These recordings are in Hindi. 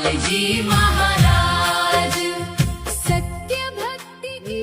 जी महाराज सत्य भक्ति की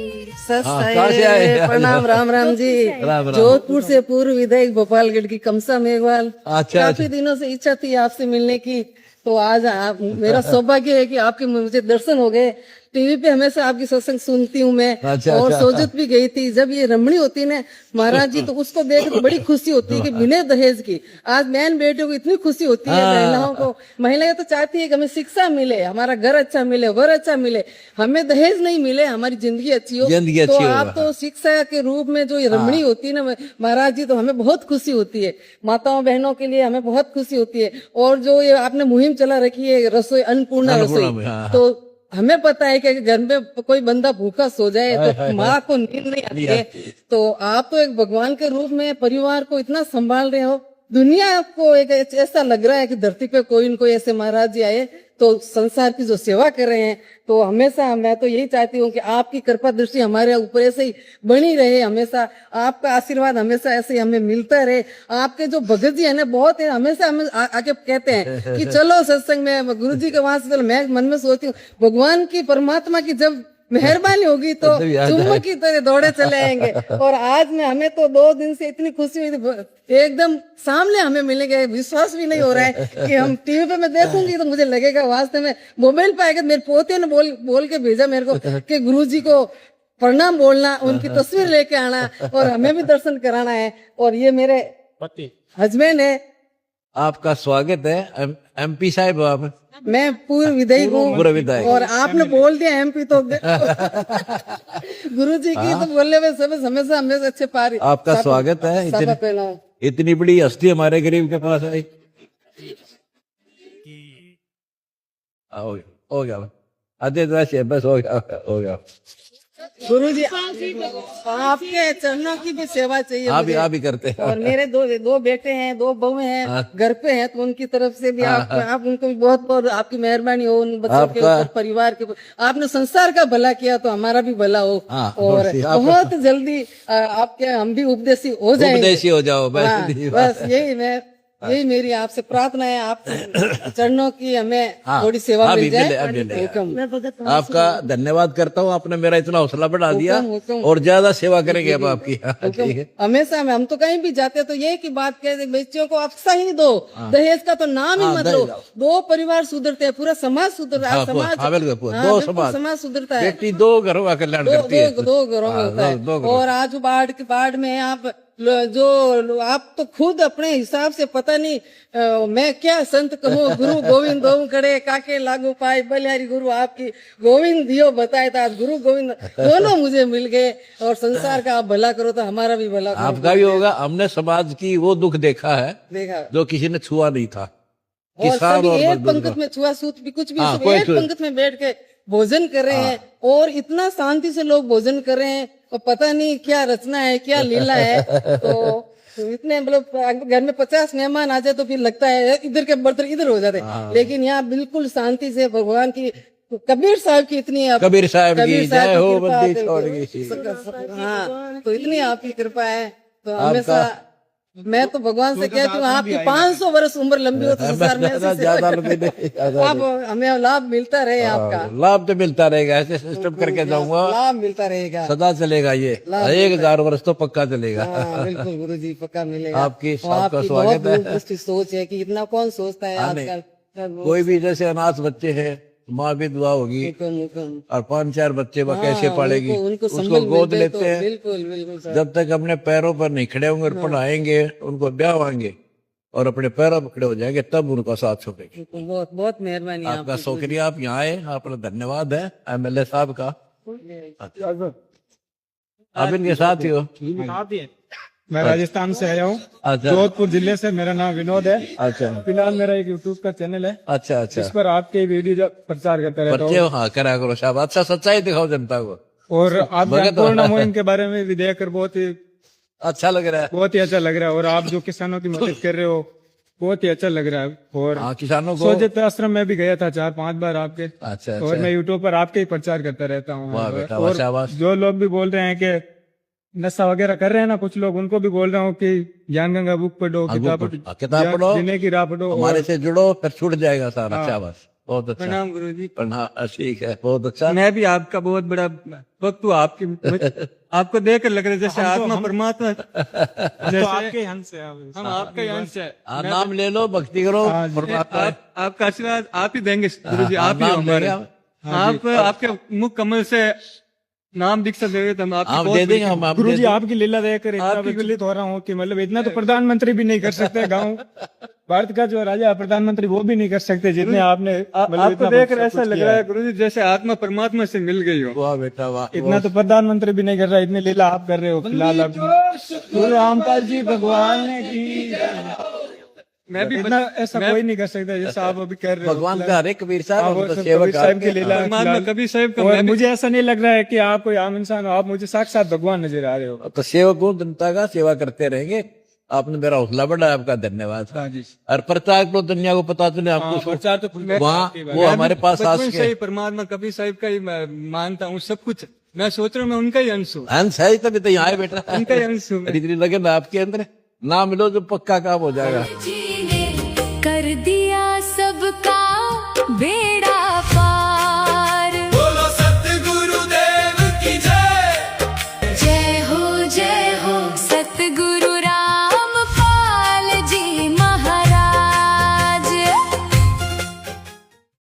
कहाँ से आए? प्रणाम, राम राम जी। राम राम। जोधपुर से पूर्व विधायक गोपालगढ़ की कमसा मेघवाल। अच्छा, काफी दिनों से इच्छा थी आपसे मिलने की, तो आज मेरा सौभाग्य है कि आपके मुझे दर्शन हो गए। टीवी पे हमेशा आपकी सत्संग सुनती हूँ मैं। अच्छा, और अच्छा। सोजत भी गई थी जब ये रमणी होती ना महाराज जी, तो उसको देख तो बड़ी खुशी होती है कि बिना दहेज की आज बहन बेटियों को इतनी खुशी होती है। महिलाओं को, महिलाएं तो चाहती है कि हमें शिक्षा मिले, हमारा घर अच्छा मिले, वर अच्छा मिले, हमें दहेज नहीं मिले, हमारी जिंदगी अच्छी हो। जिंदगी तो अच्छी हो। आप तो शिक्षा के रूप में जो ये रमणी होती है ना महाराज जी, तो हमें बहुत खुशी होती है। माताओं बहनों के लिए हमें बहुत खुशी होती है। और जो ये आपने मुहिम चला रखी है रसोई अन्नपूर्णा रसोई, में, हाँ, तो हमें पता है कि घर में कोई बंदा भूखा सो जाए तो माँ को नींद नहीं आती है। तो आप तो एक भगवान के रूप में परिवार को इतना संभाल रहे हो। दुनिया को एक ऐसा लग रहा है कि धरती पे कोई न कोई ऐसे महाराज जी आए तो संसार की जो सेवा कर रहे हैं। तो हमेशा मैं तो यही चाहती हूँ कि आपकी कृपा दृष्टि हमारे ऊपर ऐसे ही बनी रहे, हमेशा आपका आशीर्वाद हमेशा ऐसे ही हमें मिलता रहे। आपके जो भगत जी है ना बहुत है, हमेशा हमें आके कहते हैं कि चलो सत्संग में, गुरु जी के वहां से चलो। मैं मन में सोचती हूँ भगवान की परमात्मा की जब मेहरबानी होगी तो चुम्बक की तरह दौड़े चले आएंगे। और आज में हमें तो 2 दिन से इतनी खुशी हुई थी, एकदम सामने हमें मिलेंगे, विश्वास भी नहीं हो रहा है कि हम टीवी पे मैं देखूंगी तो मुझे लगेगा वास्तव में मोबाइल पे आएगा। मेरे पोते ने बोल के भेजा मेरे को कि गुरुजी को प्रणाम बोलना, उनकी तस्वीर लेके आना और हमें भी दर्शन कराना है। और ये मेरे हस्बैंड है। आपका स्वागत है। एमपी साहब आप? मैं पूर्व विधायक हूँ। पूर्व विधायक। और आपने बोल दिया एमपी तो गुरु जी की तो बोलने में सब हमेशा हमेशा अच्छे पारी। आपका स्वागत है। इतनी बड़ी हस्ती हमारे गरीब के पास आई। हो गया आधे बस हो गया। गुरु जी आपके चरणों की भी सेवा चाहिए। आप भी करते हैं। और मेरे दो बेटे हैं, 2 बहुएं हैं घर पे हैं, तो उनकी तरफ से भी आप उनको भी बहुत बहुत आपकी मेहरबानी हो उन बच्चों के ऊपर, परिवार के ऊपर। आपने संसार का भला किया तो हमारा भी भला हो। और बहुत जल्दी आपके हम भी उपदेशी हो जाएंगे। उपदेशी हो जाओ बस यही मेरी आपसे प्रार्थना है। आप चरणों की हमें थोड़ी सेवा मिल जाए। आपका धन्यवाद करता हूँ, आपने मेरा इतना हौसला बढ़ा दिया और ज्यादा सेवा करेंगे अब आपकी। हमेशा हम तो कहीं भी जाते तो यही की बात कहते बच्चियों को अक्सा ही दो, दहेज का तो नाम ही मत लो। 2 परिवार सुधरते हैं, पूरा समाज सुधरता है। समाज सुधरता है। बेटी 2 घरों का कल्याण करती है। 2 घरों में होता है। और आज बाढ़ में आप आप तो खुद अपने हिसाब से पता नहीं मैं क्या संत कहूँ। गुरु गोविंद दो खड़े काके लागू पाए, बलिहारी गुरु आपकी गोविंद दियो बताए था। गुरु गोविंद दोनों मुझे मिल गए। और संसार का आप भला करो तो हमारा भी भला करो। आपका भी होगा। हमने समाज की वो दुख देखा है जो किसी ने छुआ नहीं था। और सभी एक पंक्ति में छुआछूत भी कुछ भी एक पंक्ति में बैठ के भोजन कर रहे हैं। और इतना शांति से लोग भोजन कर रहे हैं और पता नहीं क्या रचना है, क्या लीला है। तो इतने मतलब घर में 50 मेहमान आ जाए तो फिर लगता है इधर के बर्तन इधर हो जाते। लेकिन यहाँ बिल्कुल शांति से भगवान की, कबीर साहब की इतनी कबीर साहब की जय हो बंदी छोड़ गई। हाँ, तो इतनी आपकी कृपा है। तो हमेशा मैं तो भगवान से कहती हूँ आपकी 500 वर्ष उम्र लंबी हो तो संसार में आप हमें लाभ मिलता रहे। आपका लाभ तो मिलता रहेगा, ऐसे सिस्टम करके जाऊंगा, लाभ मिलता रहेगा, सदा चलेगा। ये 1000 वर्ष तो पक्का चलेगा। बिल्कुल गुरु जी पक्का मिलेगा। आपका स्वागत है। बहुत सोच है कि इतना कौन सोचता है आजकल। कोई भी जैसे अनाथ बच्चे हैं, माँ भी दुआ होगी और 5-4 बच्चे वो कैसे पालेगी, उसको गोद लेते हैं। बिल्कुल जब तक अपने पैरों पर नहीं खड़े होंगे और पढ़ाएंगे, उनको ब्याहेंगे और अपने पैरों पर खड़े हो जाएंगे, तब उनका साथ छोड़ेंगे। बहुत बहुत मेहरबानी आपका शुक्रिया। आप यहाँ आए, आपका धन्यवाद है MLA साहब का। आप इनके साथ ही हो? मैं राजस्थान से आया हूँ। अच्छा। जोधपुर जिले से। मेरा नाम विनोद है। अच्छा। फिलहाल मेरा एक यूट्यूब का चैनल है। अच्छा। इस पर आपके वीडियो प्रचार करते रहता हूँ। हाँ, करा करो साहब। अच्छा, सच्चाई दिखाओ जनता को। और आप अन्नपूर्णा मुहिम के बारे में भी देखकर बहुत ही अच्छा लग रहा है। बहुत ही अच्छा लग रहा है। और आप जो किसानों की मदद कर रहे हो बहुत ही अच्छा लग रहा है। और किसानों को सोजत आश्रम में भी गया था 4-5 बार आपके। अच्छा। और मैं यूट्यूब पर आपके ही प्रचार करता रहता हूँ। और जो लोग भी बोल रहे हैं कि नशा वगैरह कर रहे हैं ना कुछ लोग, उनको भी बोल रहा हूँ कि ज्ञान गंगा बुक पढ़ो, किताब पढ़ो, जीने की राह पढ़ो, हमारे से जुड़ो, फिर छूट जाएगा सारा। शाबाश। बहुत अच्छा। प्रणाम गुरु जी। प्रणाम, ठीक है, बहुत अच्छा। मैं भी आपका बहुत बड़ा भक्त हूँ। आपको देखकर लग रहा है जैसे आत्मा परमात्मा जैसे आपके अंश है। हम आपका अंश है। नाम ले लो, भक्ति करो, परमात्मा। आपका आशीर्वाद आप ही देंगे गुरु जी। आप ही हमारे, आप आपके मुख कमल से नाम दीक्षा देंगे तो हम आपकी दे देंगे। हम गुरु जी आपकी लीला देखकर इतना विचलित हो रहा हूँ कि मतलब इतना तो प्रधानमंत्री भी नहीं कर सकते। गाँव भारत का जो राजा प्रधानमंत्री वो भी नहीं कर सकते जितने आपने। आपको देखकर ऐसा लग रहा है गुरु जी जैसे आत्मा परमात्मा से मिल गई हो। वाह बेटा वाह। इतना तो प्रधानमंत्री भी नहीं कर रहा, इतनी लीला आप कर रहे हो। फिलहाल आप गुरु रामपाल जी भगवान ने की। मैं भी इतना ऐसा कोई नहीं कर सकता जैसा आप अभी कर रहे हो। भगवान का हरे कबीर साहब साहब की लीला। कबीर साहब का मुझे ऐसा नहीं लग रहा है कि आप कोई आम इंसान हो, आप मुझे साक्षात भगवान नजर आ रहे हो। तो सेवक हूँ, जनता का सेवा करते रहेंगे। आपने मेरा हौसला बढ़ाया, आपका धन्यवाद। और प्रचार तो दुनिया को पता चले आपको। प्रचार तो वहाँ वो हमारे पास सही परमात्मा कबीर साहब का ही मानता हूँ सब कुछ। मैं सोच रहा हूँ मैं उनका ही अंश हूँ। अंश है तभी तो यहाँ आए बेटा। उनका ही अंश हूँ। इतनी लगन आपके अंदर ना मिलो जो पक्का काम हो जाएगा। जी ने कर दिया सबका बे